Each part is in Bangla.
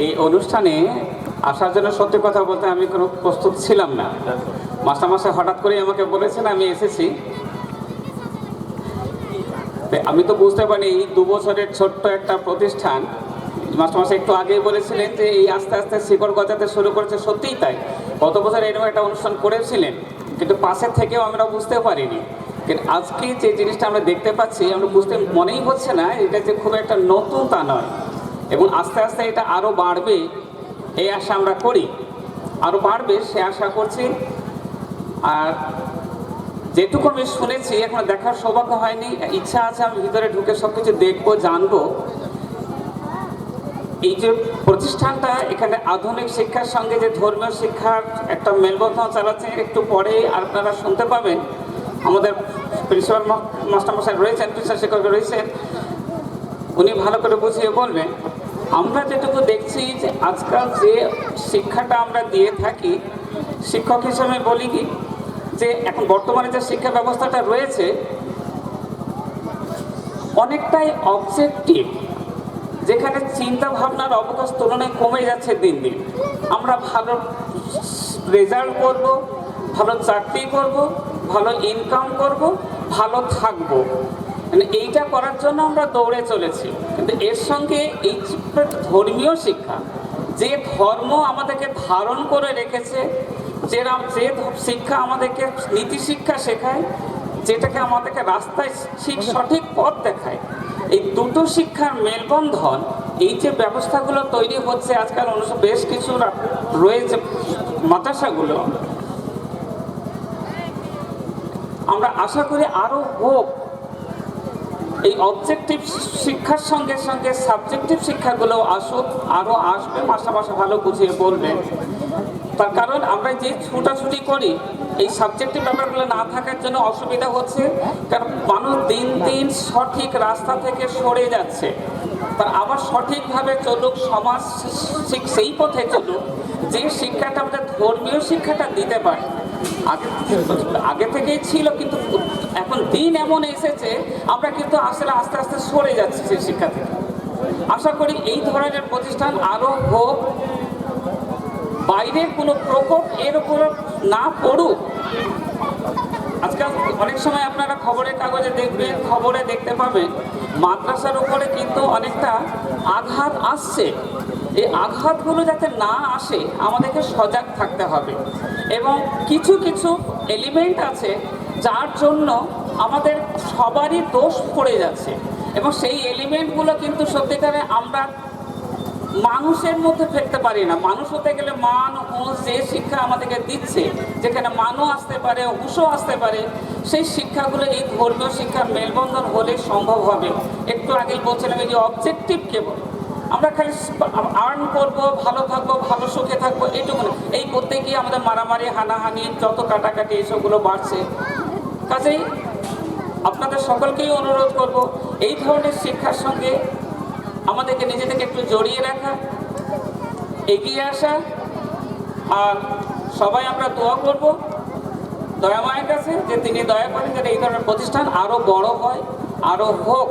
এই অনুষ্ঠানে আসার জন্য সত্যি কথা বলতে আমি কোনো প্রস্তুত ছিলাম না। মাস্টারমশাই হঠাৎ করেই আমাকে বলেছেন, আমি এসেছি। আমি তো বুঝতে পারি এই 2 বছরের ছোট্ট একটা প্রতিষ্ঠান। মাস্টারমশাই একটু আগেই বলেছিলেন যে এই আস্তে আস্তে শিকড় গজাতে শুরু করেছে, সত্যিই তাই। গত বছর এরকম একটা অনুষ্ঠান করেছিলেন, কিন্তু পাশের থেকেও আমরা বুঝতে পারিনি। কিন্তু আজকে যে জিনিসটা আমরা দেখতে পাচ্ছি, আমরা বুঝতে মনেই হচ্ছে না এটা যে খুব একটা নতুন তা নয়, এবং আস্তে আস্তে এটা আরও বাড়বে এই আশা আমরা করি, আরও বাড়বে সে আশা করছি। আর যেটুকু আমি শুনেছি, এখন দেখার সৌভাগ্য হয়নি, ইচ্ছা আছে আমি ভিতরে ঢুকে সব কিছু দেখবো, জানবো। এই যে প্রতিষ্ঠানটা এখানে আধুনিক শিক্ষার সঙ্গে যে ধর্মীয় শিক্ষার একটা মেলবন্ধন চালাচ্ছে, একটু পরে আপনারা শুনতে পাবেন। আমাদের প্রিন্সিপাল মাস্টারমশাই রয়েছেন, প্রিন্সিপাল শিক্ষক রয়েছেন, উনি ভালো করে বুঝিয়ে বলবেন। আমরা যেটুকু দেখছি যে আজকাল যে শিক্ষাটা আমরা দিয়ে থাকি, শিক্ষক হিসেবে বলি কি যে এখন বর্তমানে যে শিক্ষা ব্যবস্থাটা রয়েছে অনেকটাই অবজেক্টিভ, যেখানে চিন্তা ভাবনার অবকাশ তুলনায় কমে যাচ্ছে দিন দিন। আমরা ভালো রেজাল্ট করব, ভালো চাকরি করব, ভালো ইনকাম করব, ভালো থাকবো, মানে এইটা করার জন্য আমরা দৌড়ে চলেছি। কিন্তু এর সঙ্গে এই ধর্মীয় শিক্ষা, যে ধর্ম আমাদেরকে ধারণ করে রেখেছে, যে শিক্ষা আমাদেরকে নীতি শিক্ষা শেখায়, যেটাকে আমাদেরকে রাস্তায় সঠিক পথ দেখায়, এই দুটো শিক্ষার মেলবন্ধন, এই যে ব্যবস্থাগুলো তৈরি হচ্ছে আজকাল বেশ কিছু রয়েছে মাদ্রাসাগুলো, আমরা আশা করি আরও হোক। এই অবজেক্টিভ শিক্ষার সঙ্গে সঙ্গে সাবজেক্টিভ শিক্ষাগুলো আসুক, আরও আসবে, মাস্টারমশাই ভালো বুঝিয়ে বলবেন। তার কারণ আমরা যে ছুটাছুটি করি, এই সাবজেক্টিভ ব্যাপারগুলো না থাকার জন্য অসুবিধা হচ্ছে। কারণ মানুষ দিন দিন সঠিক রাস্তা থেকে সরে যাচ্ছে। তার আবার সঠিকভাবে চলুক, সমাজ ঠিক সেই পথে চলুক যে শিক্ষাটা আমাদের ধর্মীয় শিক্ষাটা দিতে পারে। আগে থেকেই ছিল, কিন্তু এখন দিন এমন এসেছে আমরা কিন্তু আসলে আস্তে আস্তে সরে যাচ্ছি সেই শিক্ষা থেকে। আশা করি এই ধরনের প্রতিষ্ঠান আরও হোক, বাইরের কোনো প্রকোপ এর উপর না পড়ুক। আজকাল অনেক সময় আপনারা খবরের কাগজে দেখবেন, খবরে দেখতে পাবেন মাদ্রাসার উপরে কিন্তু অনেকটা আঘাত আসছে। এই আঘাতগুলো যাতে না আসে আমাদেরকে সজাগ থাকতে হবে, এবং কিছু কিছু এলিমেন্ট আছে যার জন্য আমাদের সবারই দোষ পড়ে যাচ্ছে, এবং সেই এলিমেন্টগুলো কিন্তু সত্যিকারে আমরা মানুষের মধ্যে ফেলতে পারি না। মানুষ হতে গেলে মান হুঁশ যে শিক্ষা আমাদেরকে দিচ্ছে, যেখানে মানও আসতে পারে, হুঁশও আসতে পারে, সেই শিক্ষাগুলো এই ধর্মীয় শিক্ষার মেলবন্ধন হলে সম্ভব হবে। একটু আগেই বলছিলাম এই যে অবজেক্টিভ কেবল আমরা খালি আর্ন করবো, ভালো থাকবো, ভালো সুখে থাকবো, এইটুকু না। এই করতে গিয়ে আমাদের মারামারি, হানাহানি, যত কাটাকাটি এইসবগুলো বাড়ছে। কাজেই আপনাদের সকলকেই অনুরোধ করব, এই ধরনের শিক্ষার সঙ্গে আমাদেরকে নিজেদেরকে একটু জড়িয়ে রাখা, এগিয়ে আসা, আর সবাই আমরা দোয়া করব দয়াময়ের কাছে যে তিনি দয়া করেন যাতে এই ধরনের প্রতিষ্ঠান আরও বড় হয়, আরও হোক।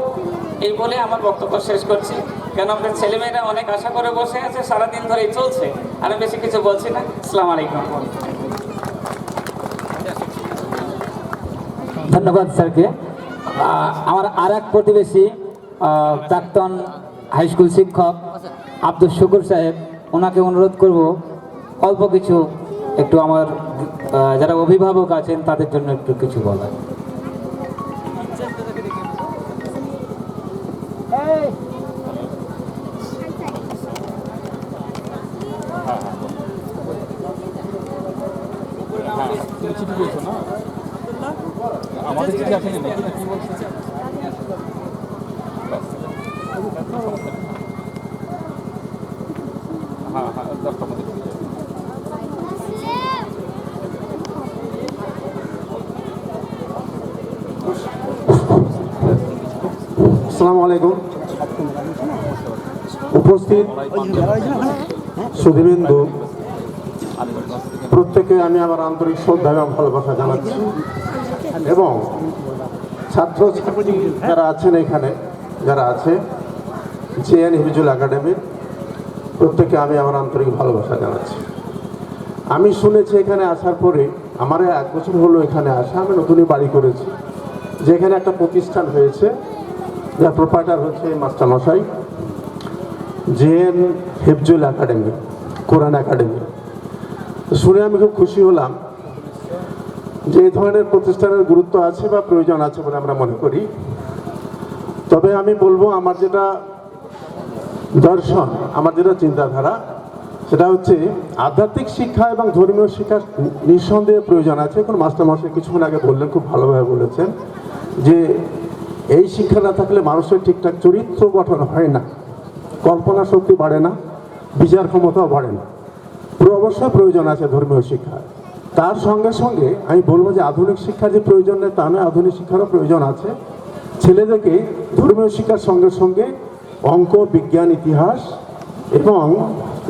এই বলে আমার বক্তব্য শেষ করছি, কেন আমাদের ছেলেমেয়েরা অনেক আশা করে বসে আছে, সারাদিন ধরেই চলছে। আমি বেশি কিছু বলছি না। আসসালামু আলাইকুম। ধন্যবাদ স্যারকে। আমার আর এক প্রতিবেশী প্রাক্তন হাই স্কুল শিক্ষক আব্দুল শুকুর সাহেব, ওনাকে অনুরোধ করব অল্প কিছু একটু আমার যারা অভিভাবক আছেন তাদের জন্য একটু কিছু বলার। আমাদের চিঠি আসেনি নাকি, কি বলছে? হ্যাঁ হ্যাঁ, 10টার মধ্যে। আসসালামু আলাইকুম। উপস্থিত সুধীবৃন্দু প্রত্যেকে আমি আমার আন্তরিক শ্রদ্ধা এবং ভালোবাসা জানাচ্ছি, এবং ছাত্র ছাত্রী যারা আছেন এখানে, যারা আছে জেএন হিফজুল একাডেমির প্রত্যেককে আমি আমার আন্তরিক ভালোবাসা জানাচ্ছি। আমি শুনেছি এখানে আসার পরে, আমার 1 বছর হলো এখানে আসা, আমি নতুনই বাড়ি করেছি, যে এখানে একটা প্রতিষ্ঠান হয়েছে যার প্রোপাইটার হচ্ছে মাস্টারমশাই জেএন হেফজুল একাডেমি, কোরআন একাডেমি। তো শুনে আমি খুব খুশি হলাম যে এই ধরনের প্রতিষ্ঠানের গুরুত্ব আছে বা প্রয়োজন আছে বলে আমরা মনে করি। তবে আমি বলবো, আমার যেটা দর্শন, আমার যেটা চিন্তাধারা, সেটা হচ্ছে আধ্যাত্মিক শিক্ষা এবং ধর্মীয় শিক্ষার নিঃসন্দেহে প্রয়োজন আছে। এখন মাস্টারমশাই কিছুক্ষণ আগে বললেন, খুব ভালোভাবে বলেছেন, যে এই শিক্ষা না থাকলে মানুষের ঠিকঠাক চরিত্র গঠন হয় না, কল্পনা শক্তি বাড়ে না, বিচার ক্ষমতাও বাড়ে না। অবশ্যই প্রয়োজন আছে ধর্মীয় শিক্ষা। তার সঙ্গে সঙ্গে আমি বলবো যে আধুনিক শিক্ষার যে প্রয়োজন নেই তা নয়, আধুনিক শিক্ষারও প্রয়োজন আছে। ছেলেদেরকে ধর্মীয় শিক্ষার সঙ্গে সঙ্গে অঙ্ক, বিজ্ঞান, ইতিহাস এবং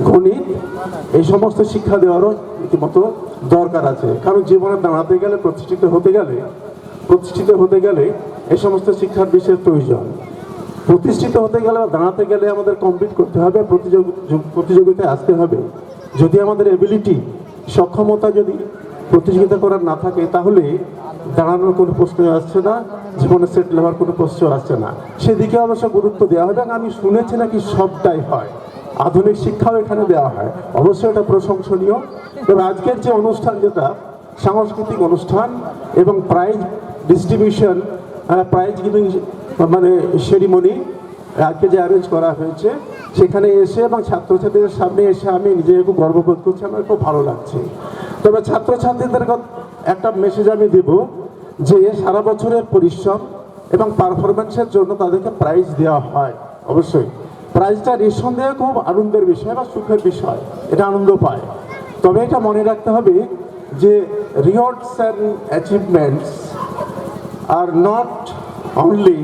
গণিত এই সমস্ত শিক্ষা দেওয়ারও রীতিমতো দরকার আছে। কারণ জীবনে দাঁড়াতে গেলে, প্রতিষ্ঠিত হতে গেলে এই সমস্ত শিক্ষার বিশেষ প্রয়োজন। প্রতিষ্ঠিত হতে গেলে বা দাঁড়াতে গেলে আমাদের কমপ্লিট করতে হবে, প্রতিযোগিতায় আসতে হবে। যদি আমাদের এবিলিটি, সক্ষমতা যদি প্রতিযোগিতা করার না থাকে, তাহলে দাঁড়ানোর কোনো প্রশ্ন আসছে না, জীবনে সেটেল হওয়ার কোনো প্রশ্ন আসছে না। সেদিকে অবশ্য গুরুত্ব দেওয়া হবে। আমি শুনেছি নাকি সবটাই হয়, আধুনিক শিক্ষাও এখানে দেওয়া হয়, অবশ্যই এটা প্রশংসনীয়। তবে আজকের যে অনুষ্ঠান, যেটা সাংস্কৃতিক অনুষ্ঠান এবং প্রাইজ ডিস্ট্রিবিউশন, প্রাইজ গিভিং মানে সেরিমনি আজকে যে অ্যারেঞ্জ করা হয়েছে, সেখানে এসে এবং ছাত্রছাত্রীদের সামনে এসে আমি নিজেকে খুব গর্ববোধ করছি, আমার খুব ভালো লাগছে। তবে ছাত্রছাত্রীদের একটা মেসেজ আমি দেব, যে সারা বছরের পরিশ্রম এবং পারফরমেন্সের জন্য তাদেরকে প্রাইজ দেওয়া হয়। অবশ্যই প্রাইজটা নিঃসন্দেহে খুব আনন্দের বিষয় বা সুখের বিষয়, এটা আনন্দ পায়। তবে এটা মনে রাখতে হবে যে rewards and achievements are not only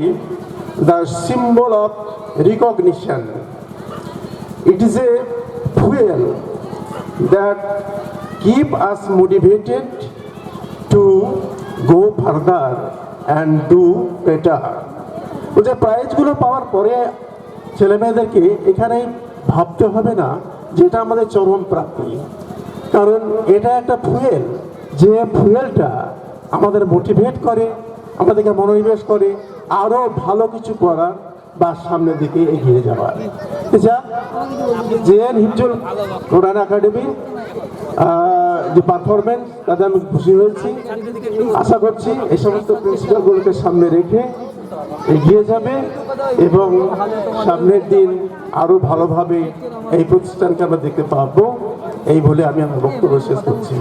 the symbol of recognition. It is a fuel that keep us motivated to go further and do better. যে প্রাইজগুলো পাওয়ার পরে ছেলেমেয়েদেরকে এখানেই ভাবতে হবে না যে এটা আমাদের চরম প্রাপ্তি, কারণ এটা একটা ফুয়েল, যে ফুয়েলটা আমাদের মোটিভেট করে, আমাদেরকে মনোনিবেশ করে আরও ভালো কিছু করার বা সামনের দিকে এগিয়ে যাওয়ার। জেএন হিফজুল কোরআন একাডেমি যে পারফরমেন্স, তাতে আমি খুশি হয়েছি। আশা করছি এই সমস্ত প্রিন্সিপালগুলোকে সামনে রেখে এগিয়ে যাবে এবং সামনের দিন আরও ভালোভাবে এই প্রতিষ্ঠানকে আমরা দেখতে পাবো, এই বলে আমি আমার বক্তব্য শেষ করছি।